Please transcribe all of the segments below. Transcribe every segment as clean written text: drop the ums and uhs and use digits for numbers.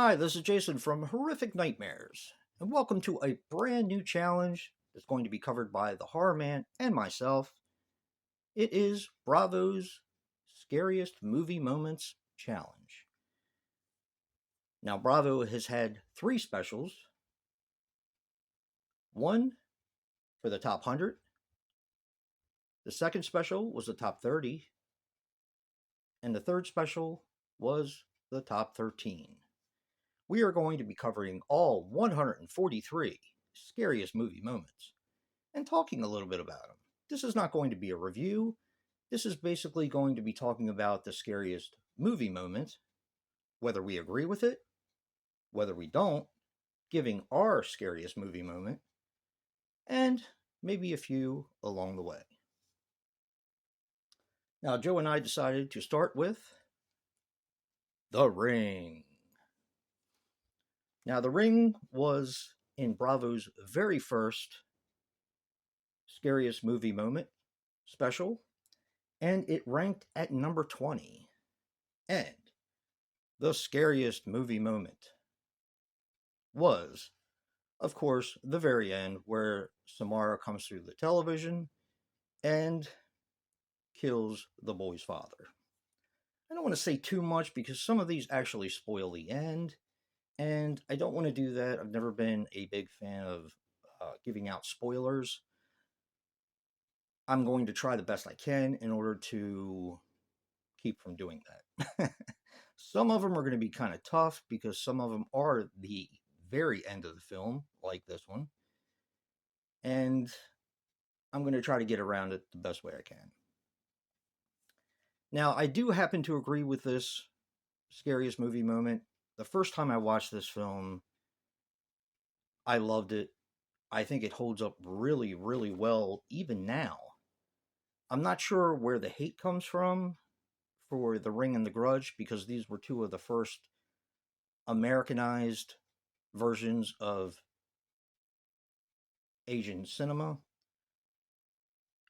Hi, this is Jason from Horrific Nightmares, and welcome to a brand new challenge that's going to be covered by the Horror Man and myself. It is Bravo's Scariest Movie Moments Challenge. Now, Bravo has had three specials, one for the top 100, the second special was the top 30, and the third special was the top 13. We are going to be covering all 143 scariest movie moments and talking a little bit about them. This is not going to be a review. This is basically going to be talking about the scariest movie moment, whether we agree with it, whether we don't, giving our scariest movie moment, and maybe a few along the way. Now, Joe and I decided to start with The Ring. Now, The Ring was in Bravo's very first scariest movie moment special, and it ranked at number 20. And the scariest movie moment was, of course, the very end where Samara comes through the television and kills the boy's father. I don't want to say too much because some of these actually spoil the end, and I don't want to do that. I've never been a big fan of giving out spoilers. I'm going to try the best I can in order to keep from doing that. Some of them are going to be kind of tough because some of them are the very end of the film, like this one. And I'm going to try to get around it the best way I can. Now, I do happen to agree with this scariest movie moment. The first time I watched this film, I loved it. I think it holds up really, really well, even now. I'm not sure where the hate comes from for The Ring and The Grudge, because these were two of the first Americanized versions of Asian cinema.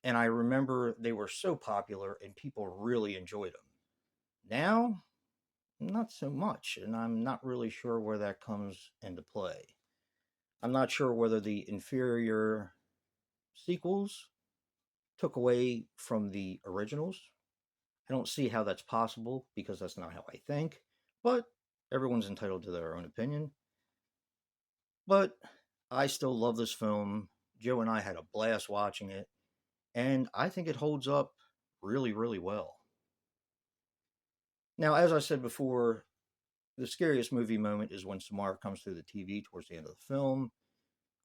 And I remember they were so popular and people really enjoyed them. Now, not so much, and I'm not really sure where that comes into play. I'm not sure whether the inferior sequels took away from the originals. I don't see how that's possible because that's not how I think, but everyone's entitled to their own opinion. But I still love this film. Joe and I had a blast watching it, and I think it holds up really, really well. Now, as I said before, the scariest movie moment is when Samara comes through the TV towards the end of the film.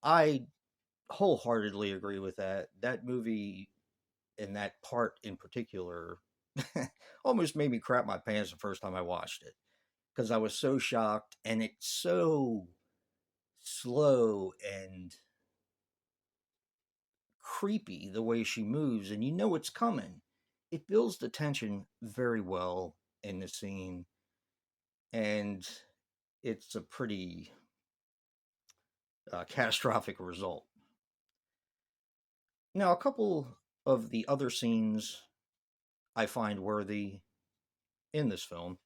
I wholeheartedly agree with that. That movie and that part in particular almost made me crap my pants the first time I watched it because I was so shocked, and it's so slow and creepy the way she moves, and you know it's coming. It builds the tension very well in the scene, and it's a pretty catastrophic result. Now, a couple of the other scenes I find worthy in this film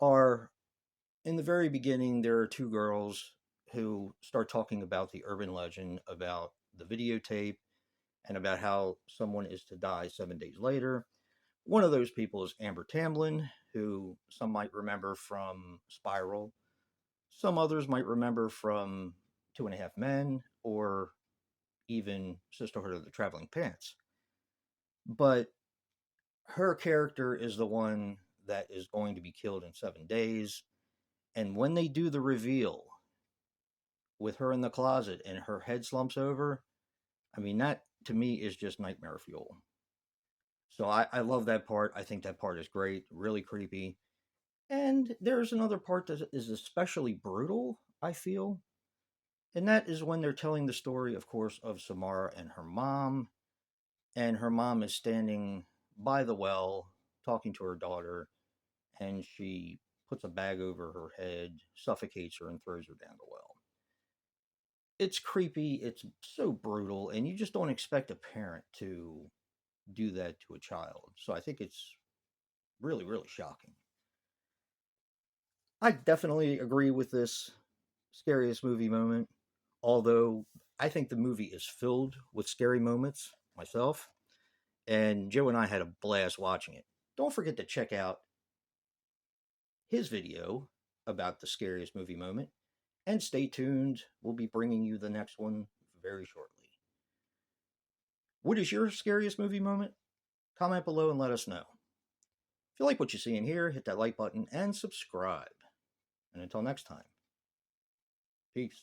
are in the very beginning, there are two girls who start talking about the urban legend about the videotape and about how someone is to die 7 days later. One of those people is Amber Tamblyn, who some might remember from Spiral. Some others might remember from Two and a Half Men or even Sisterhood of the Traveling Pants. But her character is the one that is going to be killed in 7 days. And when they do the reveal with her in the closet and her head slumps over, I mean, that to me is just nightmare fuel. So I love that part. I think that part is great, really creepy. And there's another part that is especially brutal, I feel. And that is when they're telling the story, of course, of Samara and her mom. And her mom is standing by the well talking to her daughter. And she puts a bag over her head, suffocates her, and throws her down the well. It's creepy. It's so brutal. And you just don't expect a parent to do that to a child. So I think it's really, really shocking. I definitely agree with this scariest movie moment, although I think the movie is filled with scary moments myself, and Joe and I had a blast watching it. Don't forget to check out his video about the scariest movie moment, and stay tuned. We'll be bringing you the next one very shortly. What is your scariest movie moment? Comment below and let us know. If you like what you see in here, hit that like button and subscribe. And until next time, peace.